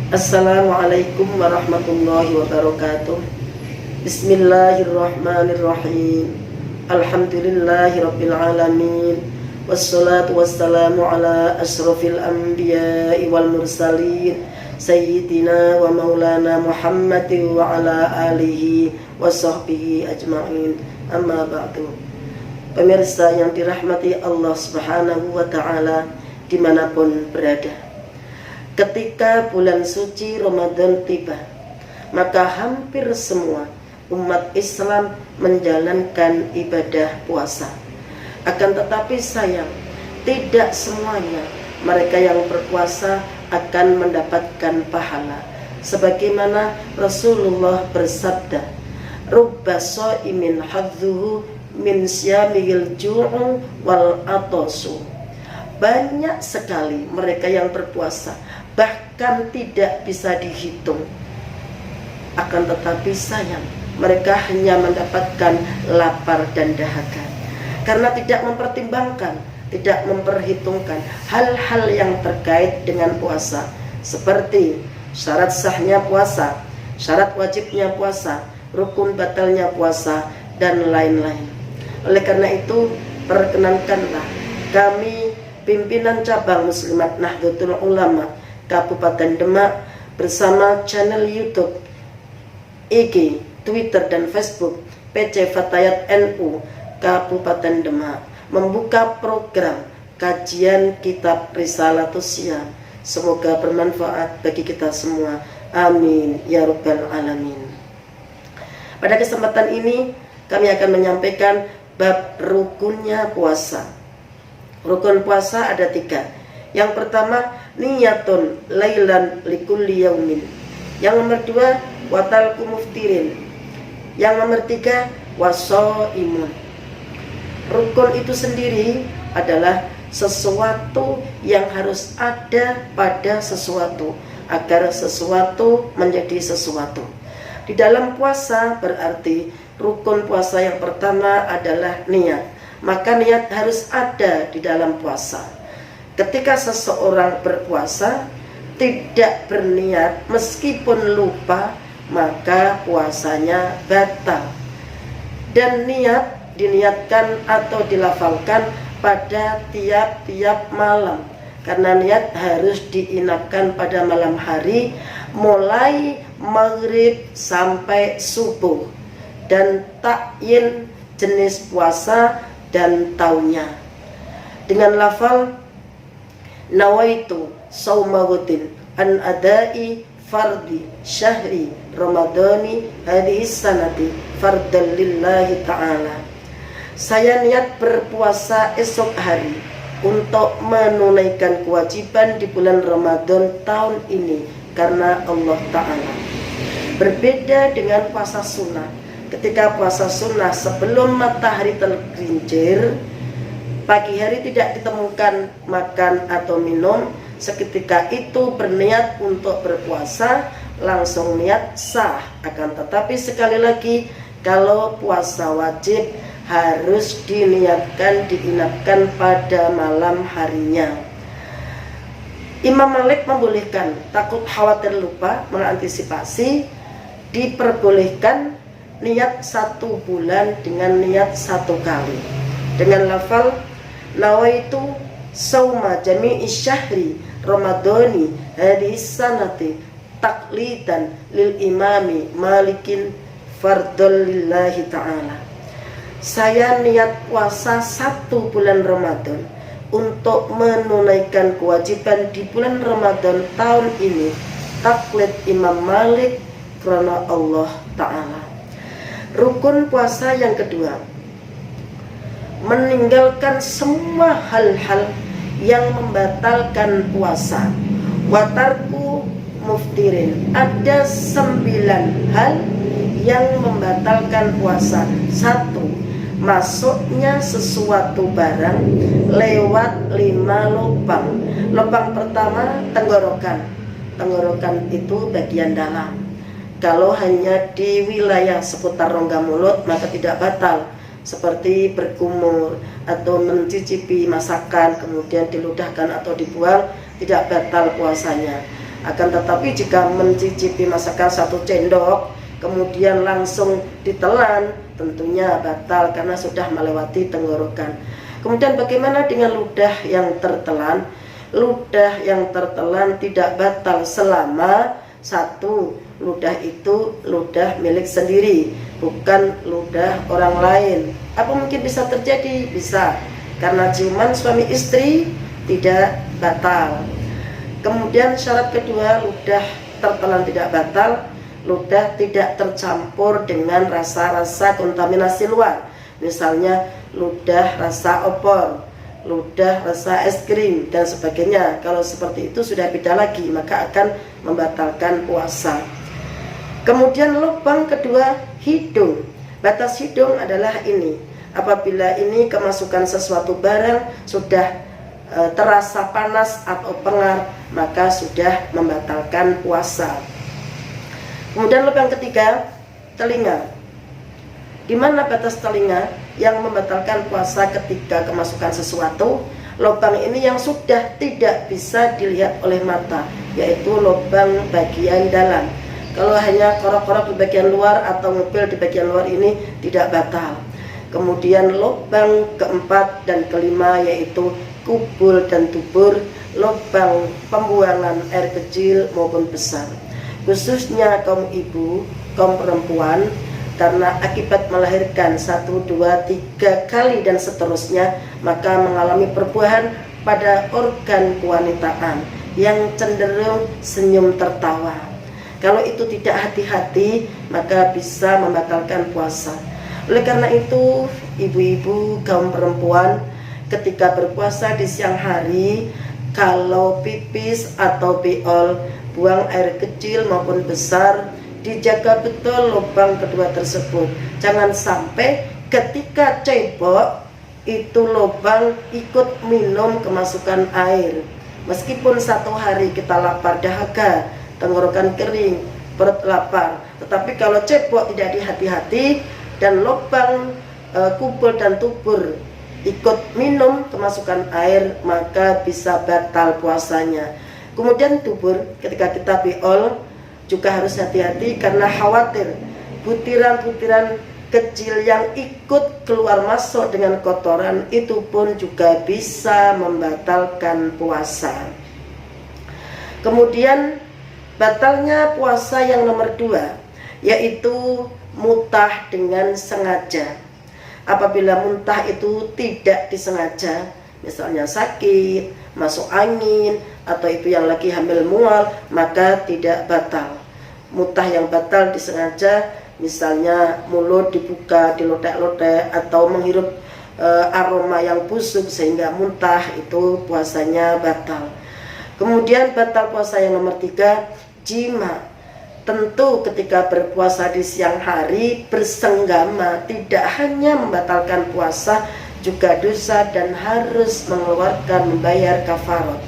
Assalamualaikum warahmatullahi wabarakatuh. Bismillahirrahmanirrahim. Alhamdulillahirabbil alamin. Wassalatu wassalamu ala asrofil anbiya'i wal mursalin Sayyidina wa maulana Muhammadin wa ala alihi wa sahbihi ajma'in. Amma ba'du. Pemirsa yang dirahmati Allah subhanahu wa ta'ala dimanapun berada, ketika bulan suci Ramadan tiba, maka hampir semua umat Islam menjalankan ibadah puasa. Akan tetapi sayang, tidak semuanya mereka yang berpuasa akan mendapatkan pahala. Sebagaimana Rasulullah bersabda, "Rubba shaimin hadzuhu min syamil ju'u wal atasu." Banyak sekali mereka yang berpuasa, bahkan tidak bisa dihitung. Akan tetapi sayang, mereka hanya mendapatkan lapar dan dahaga, karena tidak mempertimbangkan, tidak memperhitungkan hal-hal yang terkait dengan puasa, seperti syarat sahnya puasa, syarat wajibnya puasa, rukun batalnya puasa, dan lain-lain. Oleh karena itu, perkenankanlah kami, pimpinan cabang Muslimat Nahdlatul Ulama Kabupaten Demak, bersama channel YouTube, IG, Twitter, dan Facebook PC Fatayat NU Kabupaten Demak, membuka program kajian kitab Risalatus Syam. Semoga bermanfaat bagi kita semua. Amin ya rabbal alamin. Pada kesempatan ini kami akan menyampaikan bab rukunnya puasa. Rukun puasa ada 3. Yang pertama, niyatun lailan likulli yaumin. Yang nomor 2, watalku muftirin. Yang nomor 3, wasoimun. Rukun itu sendiri adalah sesuatu yang harus ada pada sesuatu, agar sesuatu menjadi sesuatu. Di dalam puasa berarti rukun puasa yang pertama adalah niat. Maka niat harus ada di dalam puasa. Ketika seseorang berpuasa tidak berniat meskipun lupa, maka puasanya batal. Dan niat diniatkan atau dilafalkan pada tiap-tiap malam, karena niat harus diinapkan pada malam hari, mulai maghrib sampai subuh, dan takyin jenis puasa dan tahunnya dengan lafal nawaitu saumagutin an adai fardi syahri ramadhani hadhihi sanati fardan lillahi ta'ala. Saya niat berpuasa esok hari untuk menunaikan kewajiban di bulan Ramadan tahun ini karena Allah Ta'ala. Berbeda dengan puasa sunnah. Ketika puasa sunnah sebelum matahari tergelincir, pagi hari tidak ditemukan makan atau minum, seketika itu berniat untuk berpuasa, langsung niat sah. Akan tetapi sekali lagi, kalau puasa wajib harus diniatkan, diinapkan pada malam harinya. Imam Malik membolehkan, takut khawatir lupa, mengantisipasi, diperbolehkan niat 1 bulan dengan niat 1 kali dengan lafal nawaitu sauma jami'i syahri ramadhani hadhihi sanati taqlidan lil imami malikin fardhul lillahi ta'ala. Saya niat puasa 1 bulan Ramadan untuk menunaikan kewajiban di bulan Ramadan tahun ini, taklid Imam Malik karena Allah Ta'ala. Rukun puasa yang kedua, meninggalkan semua hal-hal yang membatalkan puasa. Watarku muftirin, ada 9 hal yang membatalkan puasa. 1, masuknya sesuatu barang lewat 5 lubang. Lubang pertama tenggorokan. Tenggorokan itu bagian dalam. Kalau hanya di wilayah seputar rongga mulut maka tidak batal, seperti berkumur atau mencicipi masakan kemudian diludahkan atau dibuang, tidak batal puasanya. Akan tetapi jika mencicipi masakan 1 sendok kemudian langsung ditelan, tentunya batal karena sudah melewati tenggorokan. Kemudian bagaimana dengan ludah yang tertelan? Ludah yang tertelan tidak batal selama 1, ludah itu ludah milik sendiri, bukan ludah orang lain. Apa mungkin bisa terjadi? Bisa, karena ciuman suami istri tidak batal. Kemudian syarat kedua, ludah tertelan tidak batal, ludah tidak tercampur dengan rasa-rasa kontaminasi luar. Misalnya ludah rasa opor, ludah rasa es krim dan sebagainya. Kalau seperti itu sudah beda lagi, maka akan membatalkan puasa. Kemudian lubang kedua, hidung. Batas hidung adalah ini: apabila ini kemasukan sesuatu barang sudah terasa panas atau pengar, maka sudah membatalkan puasa. Kemudian lubang ketiga, telinga. Di mana batas telinga yang membatalkan puasa ketika kemasukan sesuatu? Lubang ini yang sudah tidak bisa dilihat oleh mata, yaitu lubang bagian dalam. Kalau hanya korok-korok di bagian luar atau ngepil di bagian luar ini tidak batal. Kemudian lubang keempat dan kelima yaitu kubul dan dubur, lubang pembuangan air kecil maupun besar. Khususnya kaum ibu, kaum perempuan, karena akibat melahirkan 1, 2, 3 kali dan seterusnya, maka mengalami perubahan pada organ kewanitaan yang cenderung senyum tertawa. Kalau itu tidak hati-hati, maka bisa membatalkan puasa. Oleh karena itu, ibu-ibu, kaum perempuan, ketika berpuasa di siang hari, kalau pipis atau beol, buang air kecil maupun besar, dijaga betul lubang kedua tersebut. Jangan sampai ketika cebok itu lubang ikut minum kemasukan air. Meskipun 1 hari kita lapar dahaga, tenggorokan kering, perut lapar, tetapi kalau cebok tidak dihati-hati dan lubang kubul dan tubur ikut minum kemasukan air, maka bisa batal puasanya. Kemudian dubur, ketika kita beol juga harus hati-hati karena khawatir butiran-butiran kecil yang ikut keluar masuk dengan kotoran itu pun juga bisa membatalkan puasa. Kemudian batalnya puasa yang nomor 2 yaitu muntah dengan sengaja. Apabila muntah itu tidak disengaja, misalnya sakit, masuk angin, atau itu yang lagi hamil mual, maka tidak batal. Muntah yang batal disengaja, misalnya mulut dibuka, dilotek-lotek, atau menghirup aroma yang busuk sehingga muntah, itu puasanya batal. Kemudian batal puasa yang nomor 3, jima. Tentu ketika berpuasa di siang hari bersenggama tidak hanya membatalkan puasa, juga dosa dan harus mengeluarkan membayar kafarat,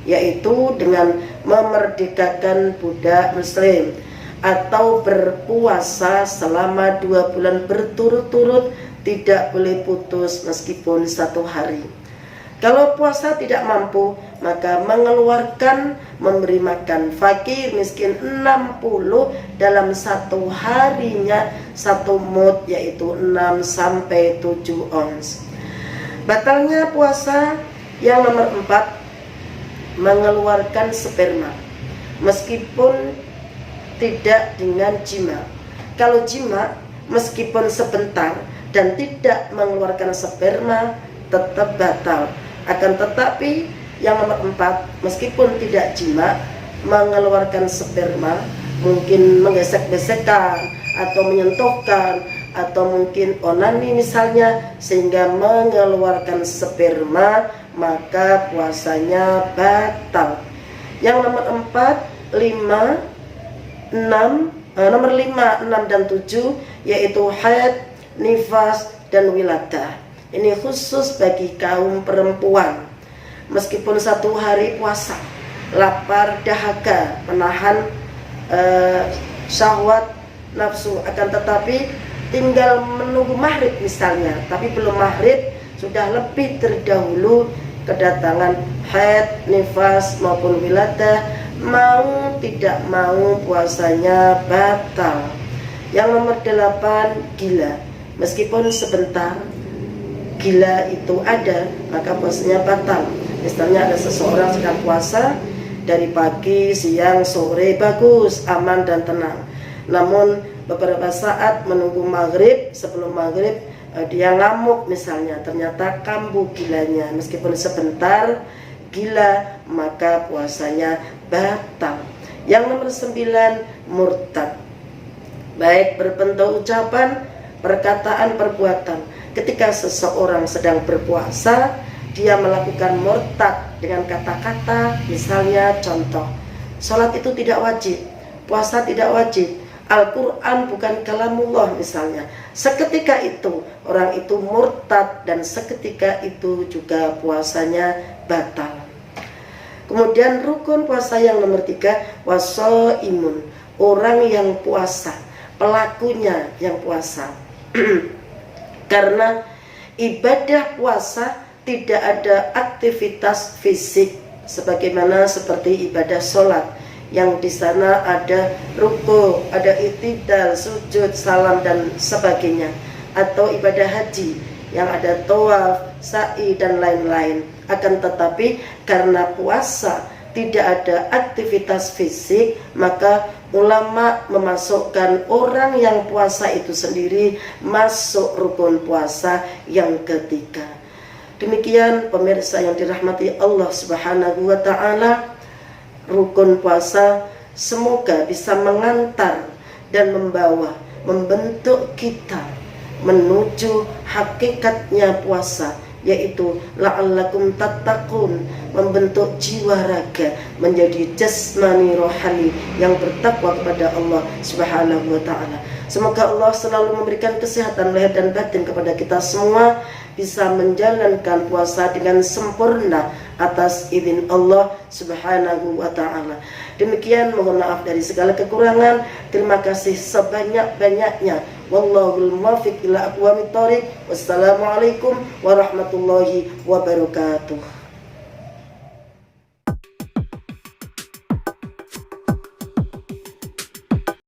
yaitu dengan memerdekakan budak muslim atau berpuasa selama 2 bulan berturut-turut, tidak boleh putus meskipun 1 hari. Kalau puasa tidak mampu, maka mengeluarkan memberi makan fakir miskin 60 dalam 1 harinya 1 mud, yaitu 6 sampai 7 ons. Batalnya puasa yang nomor 4, mengeluarkan sperma meskipun tidak dengan jima. Kalau jima meskipun sebentar dan tidak mengeluarkan sperma tetap batal. Akan tetapi yang nomor 4, meskipun tidak jima, mengeluarkan sperma, mungkin menggesek-gesekkan atau menyentuhkan atau mungkin onani misalnya, sehingga mengeluarkan sperma, maka puasanya batal. Yang nomor 4, 5, 6, nomor 5, 6 dan 7 yaitu haid, nifas dan wiladah. Ini khusus bagi kaum perempuan. Meskipun 1 hari puasa, lapar dahaga, menahan syahwat nafsu, akan tetapi tinggal menunggu maghrib misalnya, tapi belum maghrib sudah lebih terdahulu kedatangan haid, nifas maupun wiladah, mau tidak mau puasanya batal. Yang nomor 8, gila. Meskipun sebentar gila itu ada, maka puasanya batal. Misalnya ada seseorang sedang puasa dari pagi, siang, sore, bagus, aman dan tenang. Namun beberapa saat menunggu maghrib, sebelum maghrib dia ngamuk misalnya, ternyata kambuh gilanya. Meskipun sebentar gila, maka puasanya batal. Yang nomor 9, murtad. Baik berbentuk ucapan, perkataan, perbuatan. Ketika seseorang sedang berpuasa, dia melakukan murtad dengan kata-kata, misalnya contoh, sholat itu tidak wajib, puasa tidak wajib, Al-Quran bukan kalamullah misalnya. Seketika itu orang itu murtad dan seketika itu juga puasanya batal. Kemudian rukun puasa yang nomor 3, wasoimun, orang yang puasa, pelakunya yang puasa. Karena ibadah puasa tidak ada aktivitas fisik sebagaimana seperti ibadah sholat yang di sana ada ruku, ada i'tidal, sujud, salam dan sebagainya, atau ibadah haji yang ada tawaf, sa'i dan lain-lain. Akan tetapi karena puasa tidak ada aktivitas fisik, maka ulama memasukkan orang yang puasa itu sendiri masuk rukun puasa yang ketiga. Demikian pemirsa yang dirahmati Allah Subhanahu wa ta'ala, rukun puasa semoga bisa mengantar dan membentuk kita menuju hakikatnya puasa, yaitu la'allakum tattaqun, membentuk jiwa raga menjadi jasmani rohani yang bertakwa kepada Allah Subhanahu wa ta'ala. Semoga Allah selalu memberikan kesehatan lahir dan batin kepada kita semua, bisa menjalankan puasa dengan sempurna atas izin Allah Subhanahu wa ta'ala. Demikian, mohon maaf dari segala kekurangan. Terima kasih sebanyak-banyaknya. Wallahul muwaffiq ila aqwamit thoriq. Wassalamualaikum warahmatullahi wabarakatuh.